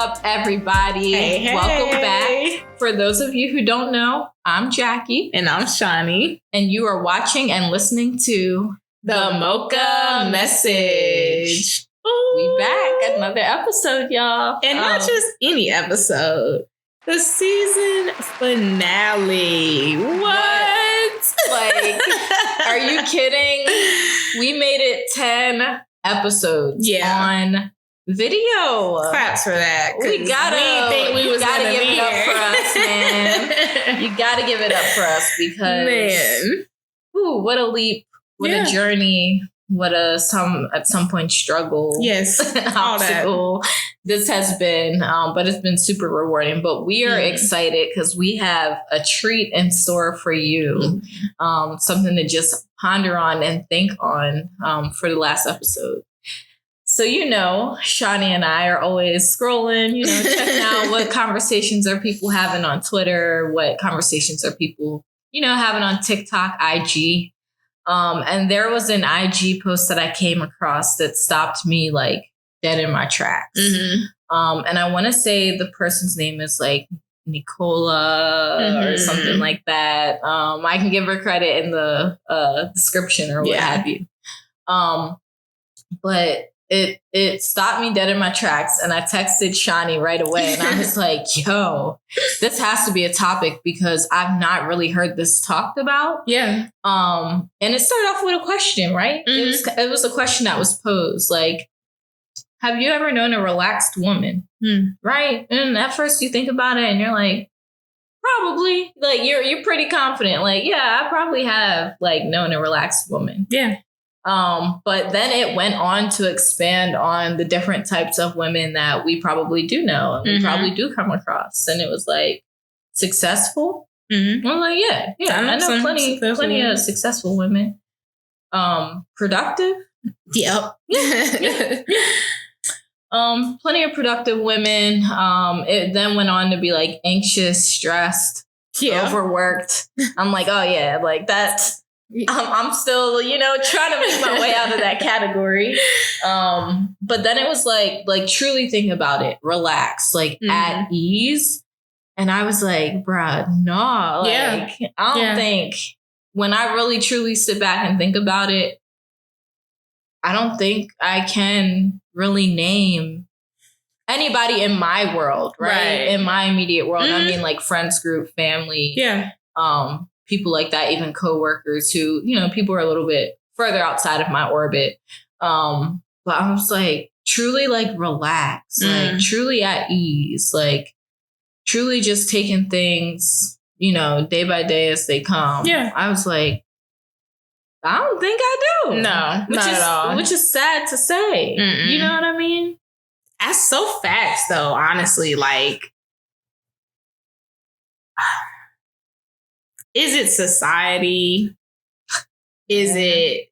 up, everybody? Hey. Welcome back. For those of you who don't know, I'm Jackie. And I'm Shani. And you are watching and listening to The Mocha Message. Ooh. We back. Another episode, y'all. And not just any episode. The season finale. What? Like, are you kidding? We made it 10 episodes on video. Claps for that. We didn't think we was gotta gonna give be it up here. for us, man. You gotta give it up for us because what a leap, what a journey, what a at some point struggle. Yes, obstacle this has been, but it's been super rewarding. But we are excited because we have a treat in store for you, something to just ponder on and think on for the last episode. So, Shani and I are always scrolling, checking out what conversations are people having on Twitter, what conversations are people, having on TikTok, IG. And there was an IG post that I came across that stopped me like dead in my tracks. And I want to say the person's name is like Nicola or something like that. I can give her credit in the description or what have you. But it stopped me dead in my tracks, and I texted Shani right away, and I was like, yo, this has to be a topic because I've not really heard this talked about. Yeah. And it started off with a question, right? It was a question that was posed, like, have you ever known a relaxed woman? Right? And at first you think about it and you're like, probably. Like, you're pretty confident. Like, yeah, I probably have like known a relaxed woman. Yeah. But then it went on to expand on the different types of women that we probably do know and we probably do come across. And it was like, successful? I'm like, yeah, I know plenty of successful women. Productive? Yep. Plenty of productive women. It then went on to be like anxious, stressed, overworked. I'm like, oh yeah, like that's, I'm still, trying to make my way out of that category. But then it was like truly think about it, relax, like at ease. And I was like, bruh, no, like I don't think when I really truly sit back and think about it, I don't think I can really name anybody in my world, right? In my immediate world. I mean, like friends group, family, people like that, even coworkers who, people are a little bit further outside of my orbit. But I was like, truly like relax, like truly at ease, like truly just taking things, day by day as they come. Yeah. I was like, I don't think I do. No, not at all. Which is sad to say. You know what I mean? That's so facts, though, honestly. Like, is it society? Is it,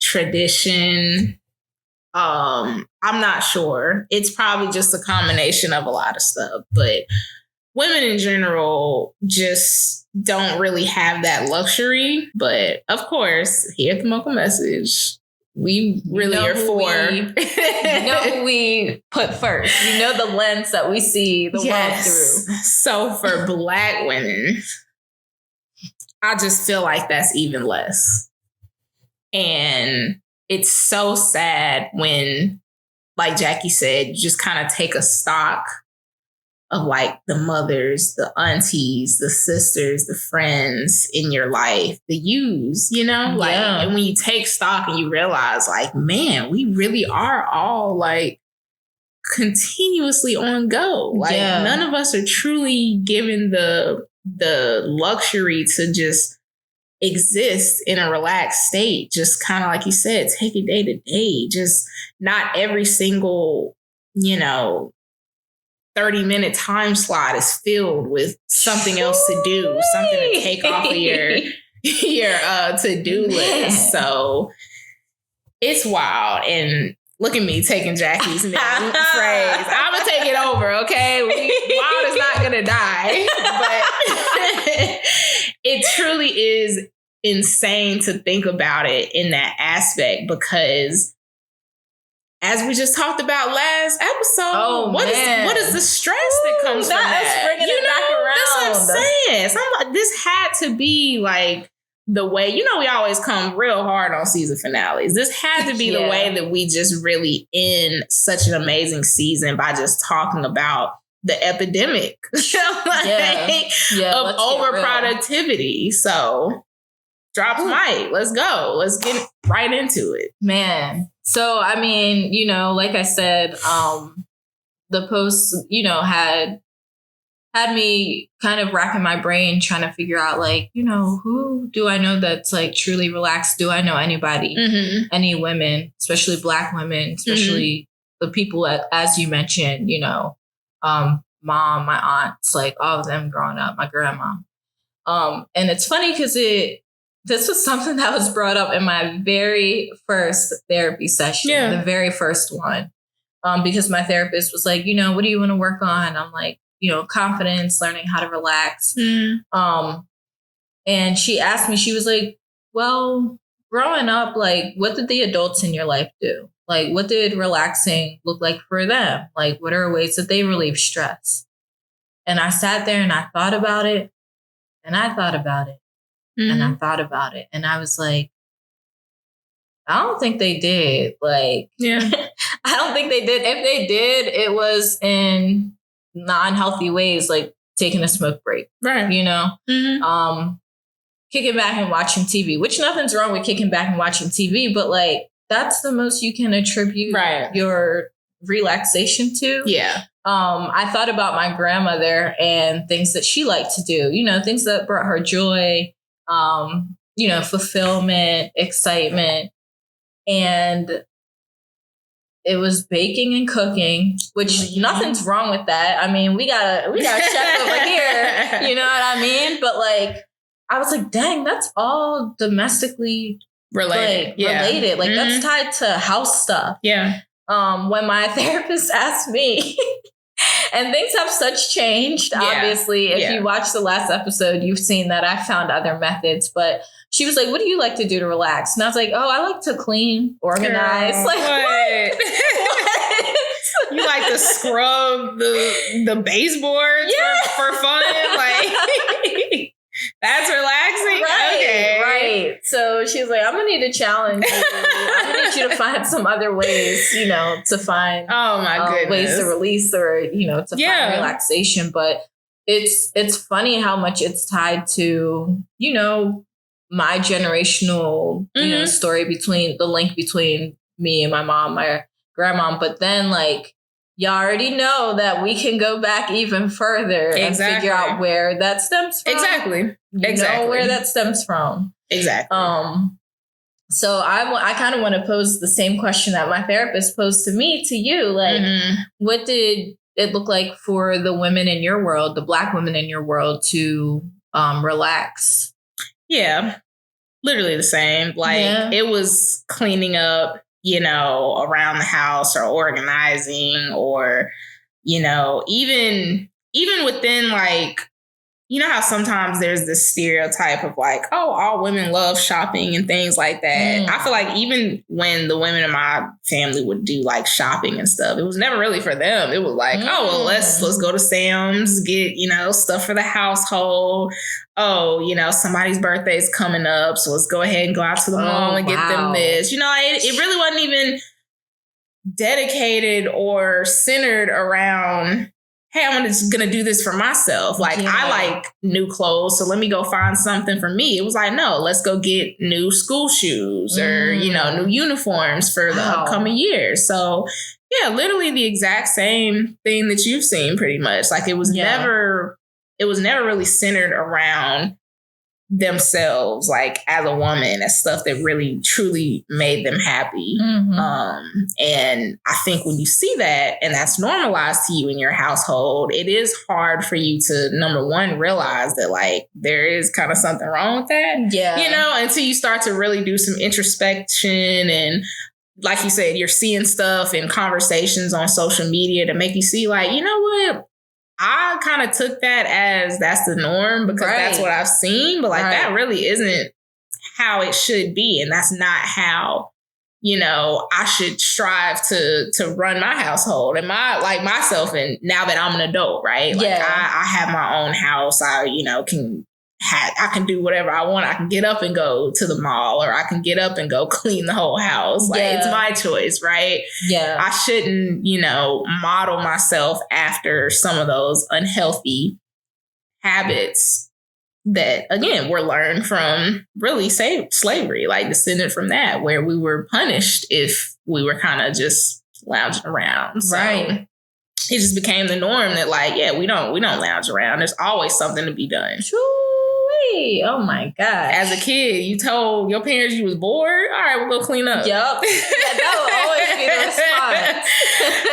tradition? I'm not sure. It's probably just a combination of a lot of stuff. But women in general just don't really have that luxury. But of course, here at the Mocha Message, we really are for. Who we put first. The lens that we see the world through. So for Black women, I just feel like that's even less. And it's so sad when, like Jackie said, you just kind of take a stock of like the mothers, the aunties, the sisters, the friends in your life, the yous, like, and when you take stock and you realize like, man, we really are all like continuously on go. Like none of us are truly given the luxury to just exist in a relaxed state. Just kind of like you said, take it day to day. Just not every single, 30-minute time slot is filled with something else to do, something to take off of your to-do list. So it's wild. And look at me taking Jackie's name phrase. I'm going to take it over, okay? Wild is not going to die. But it truly is insane to think about it in that aspect because as we just talked about last episode, what is the stress that comes from that? Bringing it back around. That's what I'm saying. So I'm like, this had to be like the way, we always come real hard on season finales. This had to be the way that we just really end such an amazing season by just talking about the epidemic of overproductivity. So drops mic. Let's go. Let's get right into it. Man. So, I mean, like I said, the post, had me kind of racking my brain trying to figure out, like, who do I know that's like truly relaxed? Do I know anybody, any women, especially Black women, especially the people, as you mentioned, mom, my aunts, like all of them growing up, my grandma. And it's funny because this was something that was brought up in my very first therapy session, the very first one, because my therapist was like, what do you want to work on? I'm like, confidence, learning how to relax. And she asked me, she was like, well, growing up, like, what did the adults in your life do? Like, what did relaxing look like for them? Like, what are ways that they relieve stress? And I sat there and I thought about it, and I thought about it, and I thought about it. And I was like, I don't think they did. Like, I don't think they did. If they did, it was in non-healthy ways, like taking a smoke break, right? Kicking back and watching TV, which nothing's wrong with kicking back and watching TV, but like that's the most you can attribute your relaxation to. I thought about my grandmother and things that she liked to do, things that brought her joy, fulfillment, excitement, and it was baking and cooking, which nothing's wrong with that. I mean, we got a chef over here, you know what I mean? But like, I was like, dang, that's all domestically related. Like that's tied to house stuff. When my therapist asked me, and things have such changed, obviously. If you watch the last episode, you've seen that I found other methods, but she was like, what do you like to do to relax? And I was like, oh, I like to clean, organize. Girl, like, what? You like to scrub the baseboards for fun? Like, that's relaxing? Right, okay. Right. So she was like, I'm going to need to challenge you. I'm going to need you to find some other ways, to find ways to release or, to find relaxation. But it's funny how much it's tied to, my generational, story between the link between me and my mom, my grandma. But then like, you already know that we can go back even further and figure out where that stems from. Exactly. You know where that stems from. Exactly. So I kind of want to pose the same question that my therapist posed to me, to you. Like, what did it look like for the women in your world, the Black women in your world, to relax? Yeah, literally the same. Like, it was cleaning up, around the house or organizing or, even within like, how sometimes there's this stereotype of like, oh, all women love shopping and things like that. I feel like even when the women in my family would do like shopping and stuff, it was never really for them. It was like, oh, well, let's go to Sam's, get, stuff for the household. Oh, somebody's birthday's coming up, so let's go ahead and go out to the mall and get them this. It really wasn't even dedicated or centered around, hey, I'm just going to do this for myself. Like, I like new clothes, so let me go find something for me. It was like, no, let's go get new school shoes or, new uniforms for the upcoming year. So, yeah, literally the exact same thing that you've seen pretty much. Like, it was never really centered around themselves, like as a woman, as stuff that really truly made them happy. And I think when you see that and that's normalized to you in your household, it is hard for you to, number one, realize that like there is kind of something wrong with that. Until you start to really do some introspection and, like you said, you're seeing stuff in conversations on social media to make you see like, you know what? I kind of took that as that's the norm because that's what I've seen. But like that really isn't how it should be. And that's not how I should strive to run my household and myself. And now that I'm an adult, right? Like I have my own house. I can do whatever I want. I can get up and go to the mall, or I can get up and go clean the whole house. Like it's my choice, right? Yeah. I shouldn't, model myself after some of those unhealthy habits that, again, were learned from really slavery, like descended from that, where we were punished if we were kind of just lounging around. So it just became the norm that, like, we don't lounge around. There's always something to be done. Oh my God. As a kid, you told your parents you was bored. All right, we'll go clean up. Yep. That will always be the response.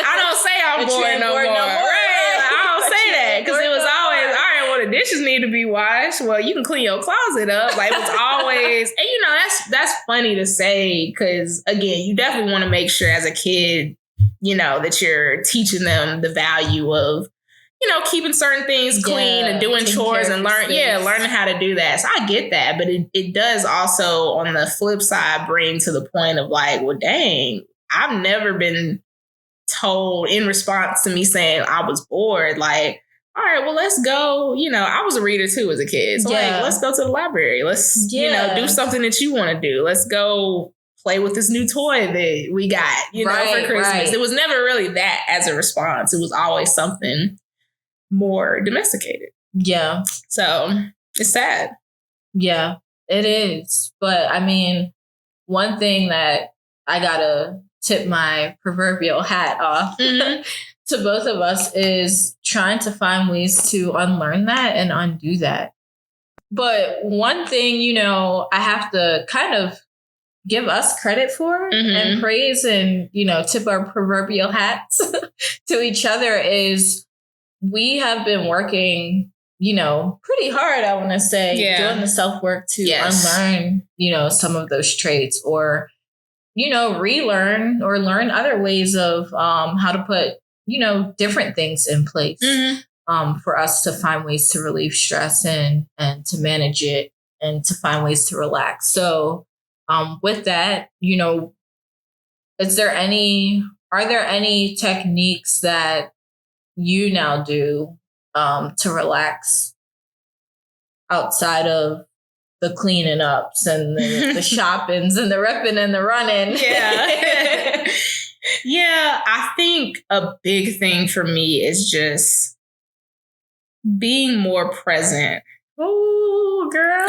I don't say I'm bored no more. Right? Like, I don't say that because it was always, all right, well, the dishes need to be washed. Well, you can clean your closet up. Like it was always, and that's funny to say because, again, you definitely want to make sure as a kid, that you're teaching them the value of, keeping certain things clean and doing chores and learning how to do that. So I get that. But it does also, on the flip side, bring to the point of like, well, dang, I've never been told in response to me saying I was bored, like, all right, well, let's go. I was a reader too as a kid. So like, let's go to the library. Let's, do something that you want to do. Let's go play with this new toy that we got, for Christmas. Right. It was never really that as a response. It was always something more domesticated. Yeah. So it's sad. Yeah, it is. But I mean, one thing that I gotta tip my proverbial hat off to both of us is trying to find ways to unlearn that and undo that. But one thing, I have to kind of give us credit for and praise and, tip our proverbial hats to each other is we have been working, pretty hard, I want to say, doing the self-work to unlearn, some of those traits or, relearn or learn other ways of how to put, different things in place for us to find ways to relieve stress and to manage it and to find ways to relax. So with that, are there any techniques that you now do to relax outside of the cleaning ups and the shoppings and the repping and the running? Yeah. Yeah, I think a big thing for me is just being more present. Oh, girl.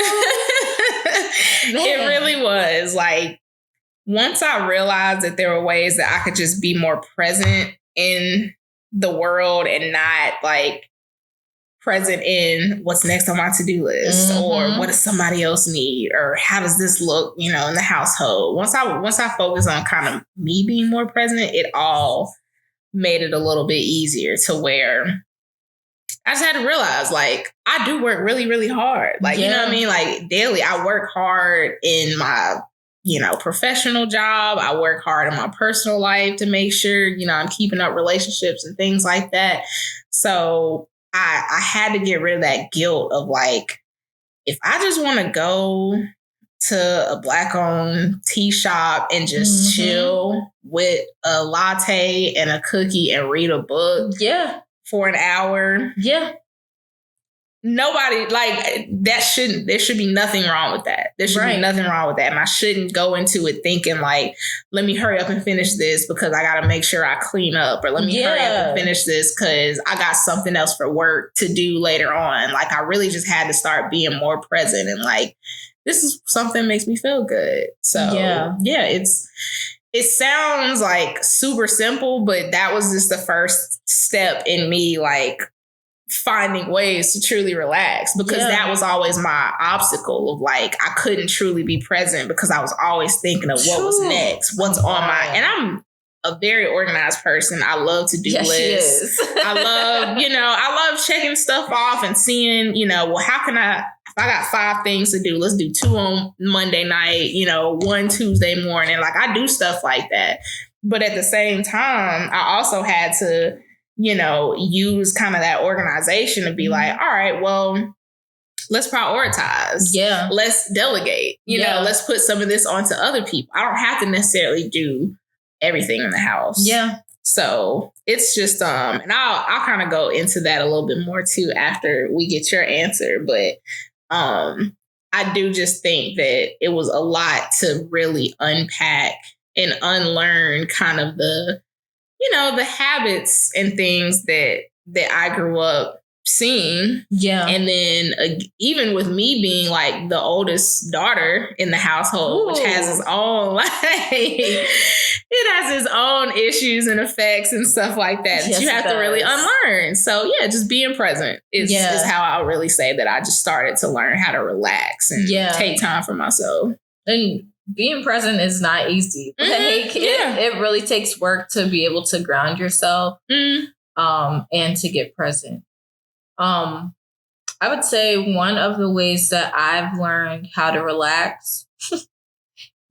It really was. Like, once I realized that there were ways that I could just be more present in the world and not like present in what's next on my to-do list or what does somebody else need or how does this look, in the household. Once I focus on kind of me being more present, it all made it a little bit easier to where I just had to realize, like, I do work really, really hard. Like, you know what I mean? Like, daily, I work hard in my, professional job. I work hard in my personal life to make sure, I'm keeping up relationships and things like that. So I had to get rid of that guilt of, like, if I just want to go to a Black-owned tea shop and just chill with a latte and a cookie and read a book. Yeah. For an hour. Yeah. Nobody, like, there should be nothing wrong with that. There should be nothing wrong with that. And I shouldn't go into it thinking like, let me hurry up and finish this because I got to make sure I clean up, or let me hurry up and finish this because I got something else for work to do later on. Like, I really just had to start being more present and like, this is something that makes me feel good. So it sounds like super simple, but that was just the first step in me, like, finding ways to truly relax, because that was always my obstacle of, like, I couldn't truly be present because I was always thinking of what was next, what's on my, and I'm a very organized person. I love to do lists. I love checking stuff off and seeing, well, how can if I got 5 things to do, let's do 2 on Monday night, 1 Tuesday morning. Like, I do stuff like that. But at the same time, I also had to, use kind of that organization to be like, all right, well, let's prioritize. Yeah. Let's delegate. You know, let's put some of this onto other people. I don't have to necessarily do everything in the house. Yeah. So it's just, and I'll kind of go into that a little bit more too after we get your answer. But I do just think that it was a lot to really unpack and unlearn kind of the, you know, the habits and things that I grew up seeing. Yeah. And then even with me being like the oldest daughter in the household, which has its own, like, it has its own issues and effects and stuff like that that you have to really unlearn. So yeah, just being present is how I'll really say that I just started to learn how to relax and take time for myself. And being present is not easy. Like, it really takes work to be able to ground yourself and to get present. I would say one of the ways that I've learned how to relax,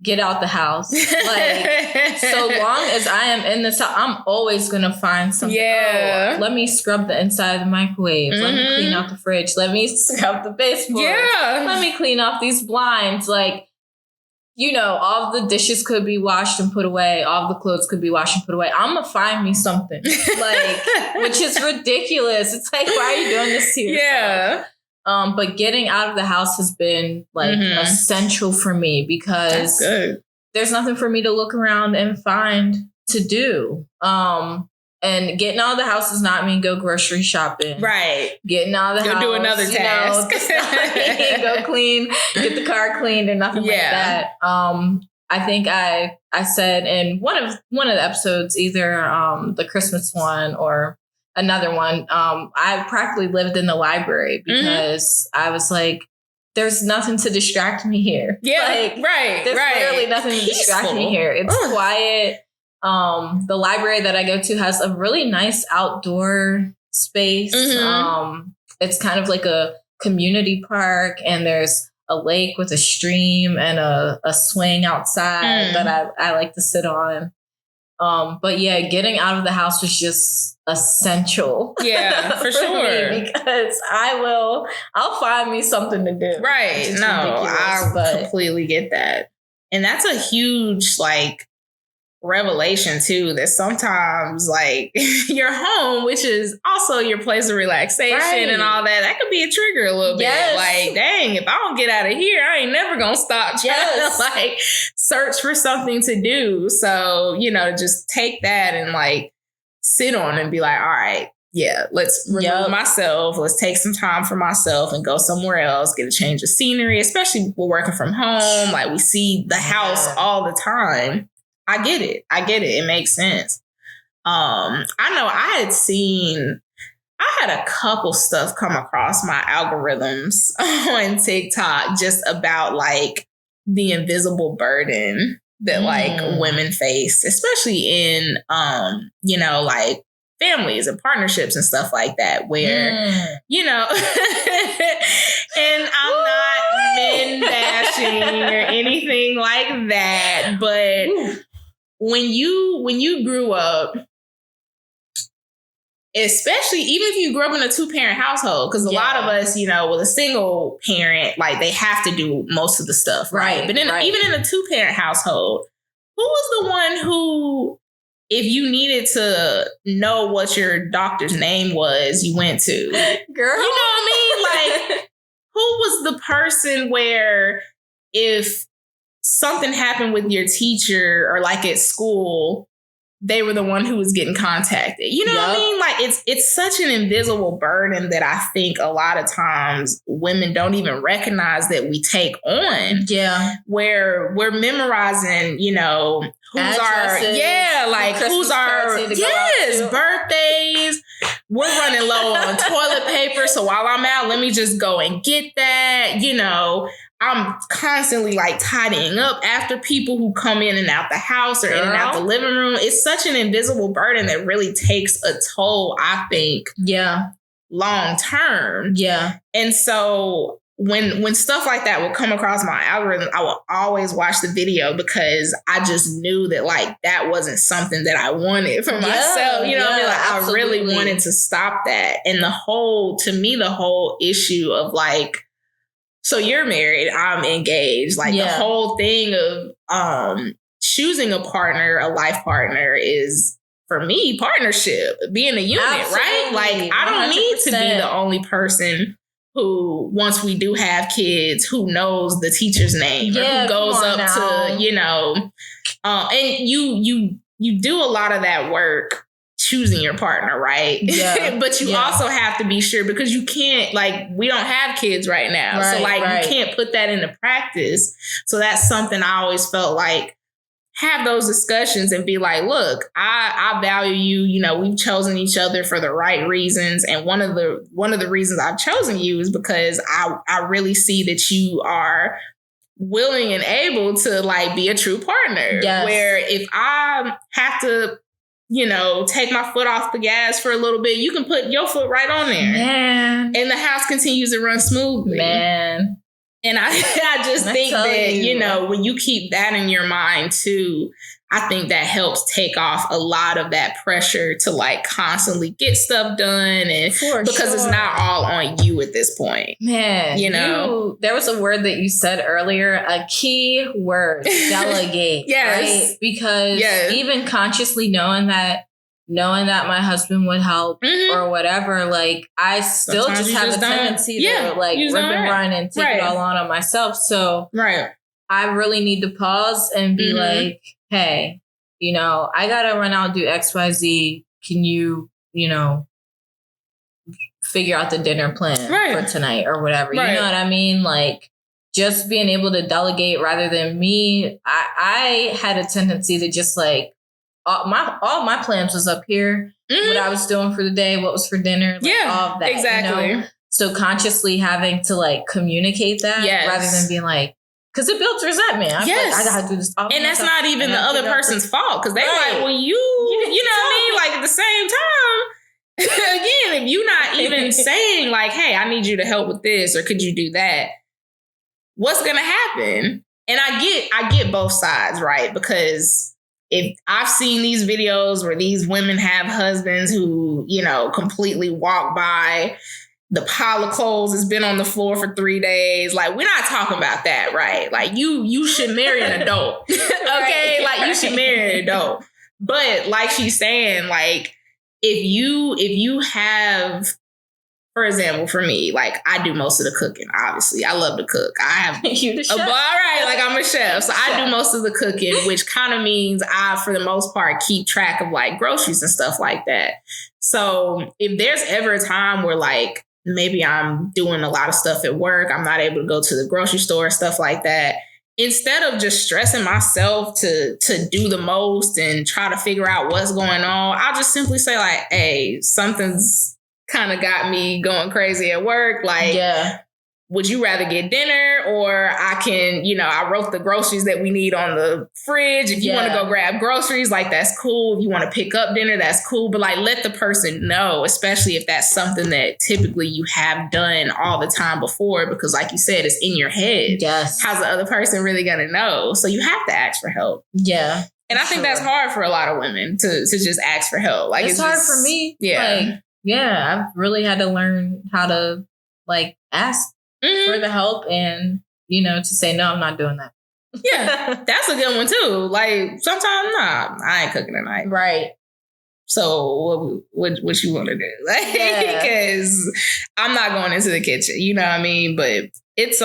get out the house. Like, so long as I am in this house, I'm always going to find something. Yeah. Oh, let me scrub the inside of the microwave. Let me clean out the fridge. Let me scrub the baseboard. Yeah. Let me clean off these blinds. Like, you know, all the dishes could be washed and put away. All the clothes could be washed and put away. I'm going to find me something. Like, which is ridiculous. It's like, why are you doing this to yourself? Yeah. But getting out of the house has been like essential for me because there's nothing for me to look around and find to do. And getting out of the house does not mean go grocery shopping. Right. Getting out of the house. Go do another task. Go clean, get the car cleaned or nothing like that. I think I said in one of the episodes, either the Christmas one or another one, I practically lived in the library because I was like, there's nothing to distract me here. Yeah. Like, there's literally nothing to distract me here. It's quiet. The library that I go to has a really nice outdoor space. It's kind of like a community park, and there's a lake with a stream and a swing outside that I like to sit on. But yeah, getting out of the house was just essential. Yeah, for sure. Because I'll find me something to do. Right. No, I completely get that. And that's a huge, like, revelation too, that sometimes like your home, which is also your place of relaxation and all that could be a trigger a little bit. Like, dang, if I don't get out of here, I ain't never gonna stop trying to like search for something to do. So, you know, just take that and like sit on and be like, all right, let's remove myself. Let's take some time for myself and go somewhere else, get a change of scenery, especially we're working from home. Like, we see the house all the time. I get it. It makes sense. I know I had a couple stuff come across my algorithms on TikTok just about like the invisible burden that like women face, especially in, you know, like families and partnerships and stuff like that, where, you know, and I'm not men bashing or anything like that, but when you grew up, especially even if you grew up in a 2-parent household, because a lot of us, you know, with a single parent, like they have to do most of the stuff, right? But even in a 2-parent household, who was the one who, if you needed to know what your doctor's name was, you went to? Girl. You know what I mean? Like, who was the person where if something happened with your teacher or like at school, they were the one who was getting contacted? You know what I mean? Like, it's such an invisible burden that I think a lot of times women don't even recognize that we take on. Yeah. Where we're memorizing, you know, who's our birthdays. We're running low on toilet paper, so while I'm out, let me just go and get that. You know, I'm constantly like tidying up after people who come in and out the house or in and out the living room. It's such an invisible burden that really takes a toll, I think. Yeah. Long term. Yeah. And so when stuff like that would come across my algorithm, I would always watch the video because I just knew that like that wasn't something that I wanted for myself. You know what I mean? Like, absolutely. I really wanted to stop that. And the whole issue of like So you're married, I'm engaged. Like the whole thing of choosing a partner, a life partner is, for me, partnership, being a unit, right? Like I don't 100%. Need to be the only person who, once we do have kids, who knows the teacher's name or who goes up to, you know, and you do a lot of that work choosing your partner, right? Yeah. But you also have to be sure, because you can't, like, we don't have kids right now. Right, so like you can't put that into practice. So that's something I always felt like, have those discussions and be like, look, I value you. You know, we've chosen each other for the right reasons. And one of the reasons I've chosen you is because I really see that you are willing and able to like be a true partner. Yes. Where if I have to, you know, take my foot off the gas for a little bit, you can put your foot right on there. Man. And the house continues to run smoothly. Man. And I just think that, you know, when you keep that in your mind too, I think that helps take off a lot of that pressure to like constantly get stuff done, and because it's not all on you at this point. Man, you know, there was a word that you said earlier, a key word, delegate. Yes. Right? Because even consciously knowing that my husband would help or whatever, like I still sometimes just have a tendency to like rip and run and take it all on myself. So I really need to pause and be like, hey, you know, I gotta run out and do XYZ. Can you, you know, figure out the dinner plan for tonight or whatever? You know what I mean? Like just being able to delegate rather than me. I had a tendency to just like, all my plans was up here, what I was doing for the day, what was for dinner, like all of that. Exactly. You know? So consciously having to like communicute that rather than being like, because it builds resentment. I'm like, I gotta do this. And that's not even the other person's fault, because they like, well, you know what I mean? Like at the same time, again, if you're not even saying like, hey, I need you to help with this, or could you do that? What's gonna happen? And I get both sides, right? Because if I've seen these videos where these women have husbands who, you know, completely walk by, the pile of clothes has been on the floor for 3 days. Like, we're not talking about that, right? Like, you should marry an adult, okay? Like, you should marry an adult. But like she's saying, like, if you have, for example, for me, like I do most of the cooking. Obviously, I love to cook. I have you the chef. All right, like I'm a chef, so I do most of the cooking, which kind of means I, for the most part, keep track of like groceries and stuff like that. So if there's ever a time where like maybe I'm doing a lot of stuff at work, I'm not able to go to the grocery store, stuff like that. Instead of just stressing myself to do the most and try to figure out what's going on, I'll just simply say like, hey, something's kind of got me going crazy at work. Like, would you rather get dinner, or I can, you know, I wrote the groceries that we need on the fridge. If you want to go grab groceries, like that's cool. If you want to pick up dinner, that's cool. But like, let the person know, especially if that's something that typically you have done all the time before, because like you said, it's in your head. Yes. How's the other person really going to know? So you have to ask for help. Yeah. And I think that's hard for a lot of women to just ask for help. Like it's hard for me. Yeah. Like, I've really had to learn how to like ask for the help, and, you know, to say, no, I'm not doing that. Yeah, that's a good one too. Like sometimes, nah, I ain't cooking tonight. Right. So what you want to do? Like, because I'm not going into the kitchen, you know what I mean? But it's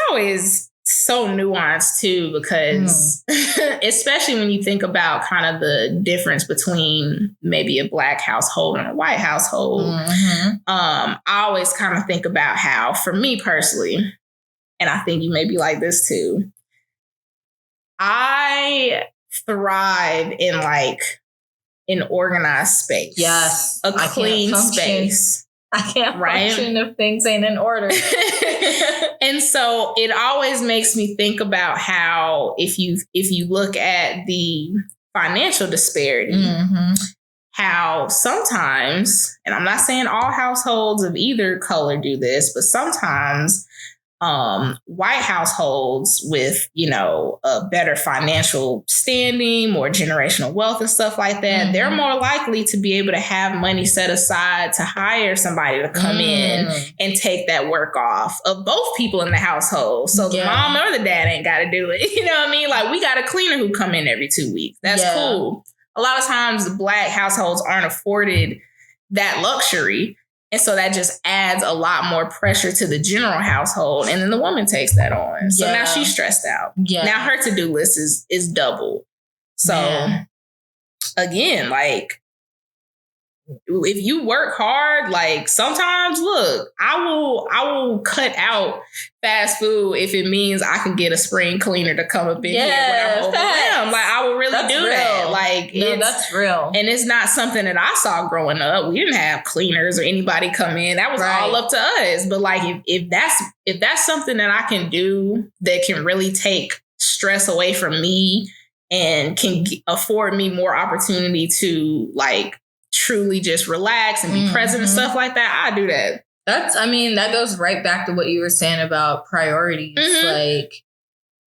always so nuanced too, because especially when you think about kind of the difference between maybe a Black household and a white household. I always kind of think about how, for me personally, and I think you may be like this too, I thrive in like an organized space. Yes. A clean space. I can't function if things ain't in order. And so it always makes me think about how if you look at the financial disparity, how sometimes, and I'm not saying all households of either color do this, but sometimes white households with, a better financial standing, more generational wealth and stuff like that, they're more likely to be able to have money set aside to hire somebody to come in and take that work off of both people in the household. So the mom or the dad ain't got to do it. You know what I mean? Like, we got a cleaner who come in every 2 weeks. That's cool. A lot of times the Black households aren't afforded that luxury. And so that just adds a lot more pressure to the general household. And then the woman takes that on. So now she's stressed out. Yeah. Now her to-do list is double. So again, like, if you work hard, like, sometimes, look, I will cut out fast food if it means I can get a spring cleaner to come up in here when I'm overwhelmed. Like, I will really do that. Like, that's real. And it's not something that I saw growing up. We didn't have cleaners or anybody come in. That was all up to us. But like, if that's something that I can do that can really take stress away from me and can afford me more opportunity to, like, truly just relax and be present and stuff like that, I do that. That goes right back to what you were saying about priorities. Like,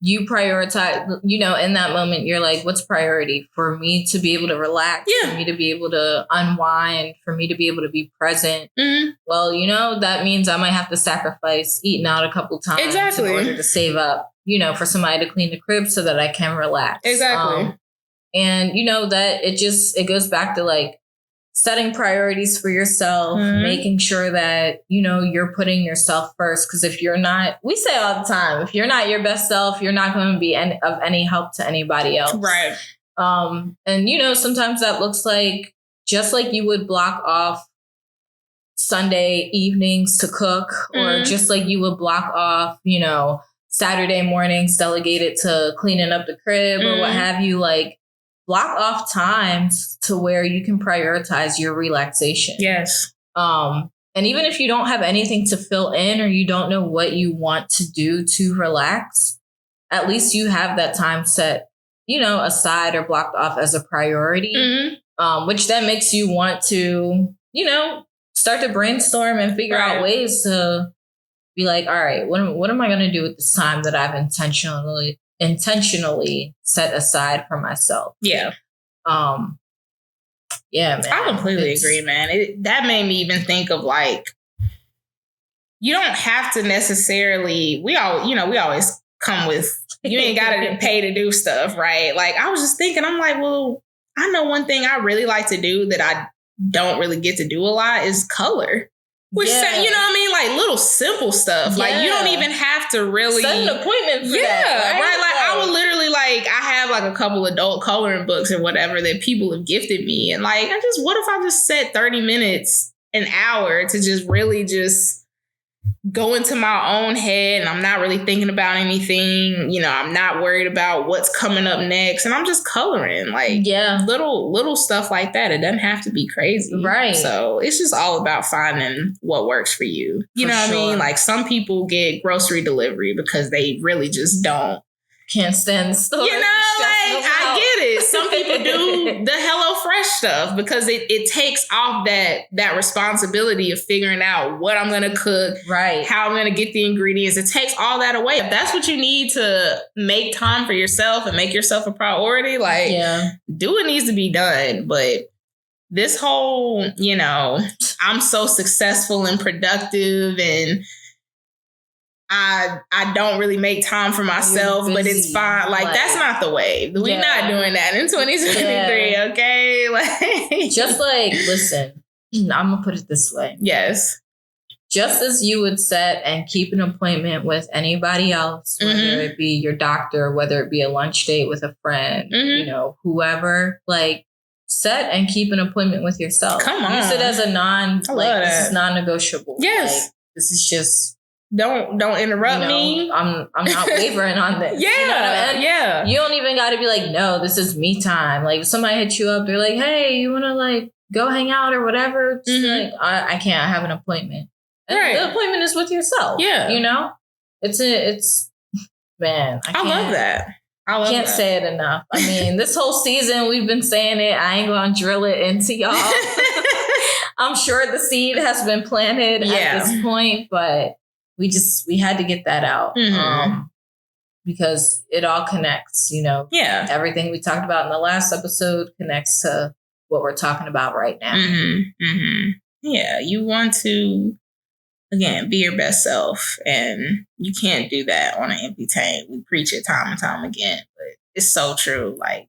you prioritize, in that moment, you're like, what's priority for me to be able to relax, for me to be able to unwind, for me to be able to be present? Well, that means I might have to sacrifice eating out a couple times in order to save up, for somebody to clean the crib so that I can relax. Exactly. And that it goes back to, like, setting priorities for yourself, making sure that, you're putting yourself first. Because if you're not, we say all the time, if you're not your best self, you're not going to be of any help to anybody else. Right. And, sometimes that looks like, just like you would block off Sunday evenings to cook, or just like you would block off, Saturday mornings delegated to cleaning up the crib or what have you, like, block off times to where you can prioritize your relaxation. Yes. And even if you don't have anything to fill in, or you don't know what you want to do to relax, at least you have that time set, aside or blocked off as a priority, which then makes you want to, start to brainstorm and figure out ways to be like, all right, what am I going to do with this time that I've intentionally set aside for myself? Yeah. Yeah, man. I completely agree, man. That made me even think of, like, you don't have to necessarily, we always come with, you ain't got to pay to do stuff, right? Like, I was just thinking, I'm like, well, I know one thing I really like to do that I don't really get to do a lot is color. Which, you know what I mean? Like, little simple stuff. Yeah. Like, you don't even have to really set an appointment for that, right? Like, I would literally, like, I have, like, a couple adult coloring books or whatever that people have gifted me. And, like, what if I just set 30 minutes, an hour to just really just go into my own head, and I'm not really thinking about anything. I'm not worried about what's coming up next, and I'm just coloring, like, little stuff like that. It doesn't have to be crazy, right? So it's just all about finding what works for you. You know what I mean? Like, some people get grocery delivery because they really just can't stand the store. I get it. Some people do the HelloFresh stuff because it takes off that responsibility of figuring out what I'm going to cook, right? How I'm going to get the ingredients. It takes all that away. If that's what you need to make time for yourself and make yourself a priority, like, do what needs to be done. But this whole, I'm so successful and productive and I don't really make time for myself, but it's fine. Like, that's not the way. We're not doing that in 2023, okay? Like, just like, listen, I'm going to put it this way. Yes. Just as you would set and keep an appointment with anybody else, whether it be your doctor, whether it be a lunch date with a friend, whoever, like, set and keep an appointment with yourself. Come on. Use it as a this is non-negotiable. Yes. Like, this is just... Don't interrupt me. I'm not wavering on this. Yeah. You don't even got to be like, no, this is me time. Like, if somebody hits you up, they're like, hey, you want to, like, go hang out or whatever? Like, I can't. I have an appointment. And the appointment is with yourself. Yeah. It's man. I love that. I can't say it enough. I mean, this whole season we've been saying it. I ain't going to drill it into y'all. I'm sure the seed has been planted at this point, but we had to get that out. Because it all connects, Yeah. Everything we talked about in the last episode connects to what we're talking about right now. Yeah, you want to, again, be your best self, and you can't do that on an empty tank. We preach it time and time again, but it's so true. Like,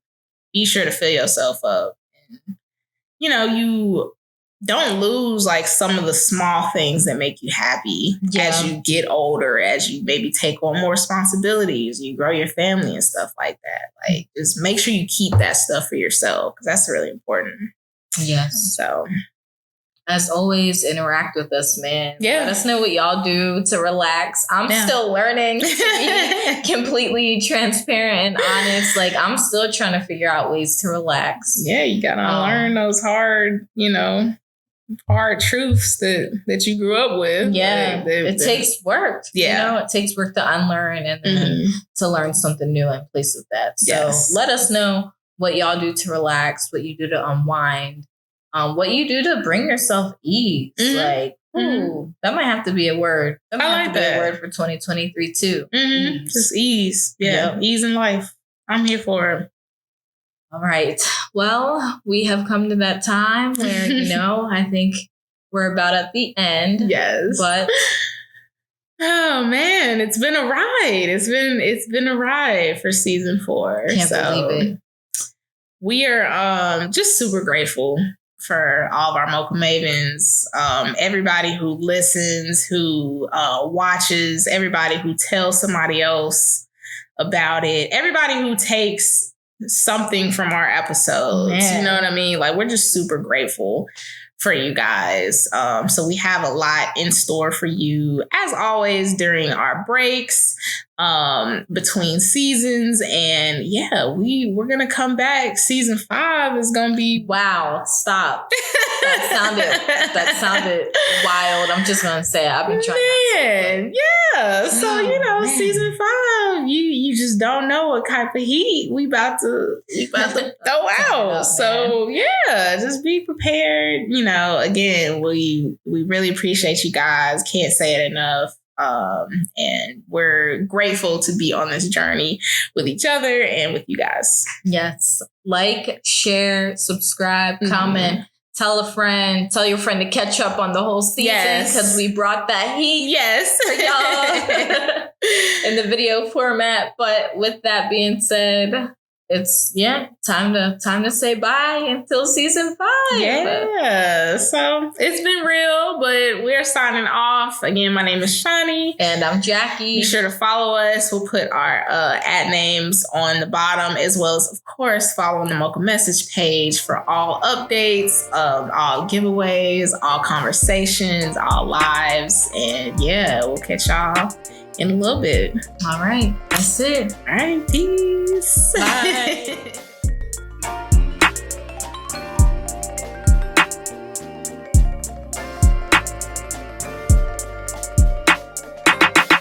be sure to fill yourself up. And, you don't lose like some of the small things that make you happy as you get older, as you maybe take on more responsibilities, you grow your family and stuff like that. Like, just make sure you keep that stuff for yourself, because that's really important. Yes. So, as always, interact with us, man. Yeah. Let us know what y'all do to relax. I'm still learning to be completely transparent and honest. Like, I'm still trying to figure out ways to relax. Yeah, you gotta learn those hard, hard truths that you grew up with. Yeah, it takes work. Yeah. It takes work to unlearn and then to learn something new in place of that. So let us know what y'all do to relax, what you do to unwind, what you do to bring yourself ease. Like, that might have to be a word. That might have to be a word for 2023 too. Ease. Just ease. Yeah, ease in life. I'm here for it. All right. Well, we have come to that time where, I think we're about at the end. Yes. But oh man, it's been a ride. It's been a ride for season 4. Can't believe it. We are just super grateful for all of our Mocha Mavens, everybody who listens, who watches, everybody who tells somebody else about it, everybody who takes something from our episodes. Man. You know what I mean? Like, we're just super grateful for you guys. So we have a lot in store for you, as always, during our breaks, between seasons. And yeah, we're gonna come back. Season 5 is gonna be stop. That sounded wild. I'm just gonna say it. I've been trying. Yeah. So season 5, you just don't know what type of heat we about to throw out. So yeah, just be prepared. Again, we really appreciate you guys. Can't say it enough. And we're grateful to be on this journey with each other and with you guys. Yes. Like, share, subscribe, comment. Tell your friend to catch up on the whole season, because we brought that heat for y'all in the video format. But with that being said, it's time to say bye until season 5. Yeah. So it's been real, but we're signing off. Again, my name is Shani. And I'm Jackie. Be sure to follow us. We'll put our ad names on the bottom, as well as, of course, following the Mocha message page for all updates, all giveaways, all conversations, all lives. And yeah, we'll catch y'all in a little bit. All right. That's it. All right. Peace. Bye.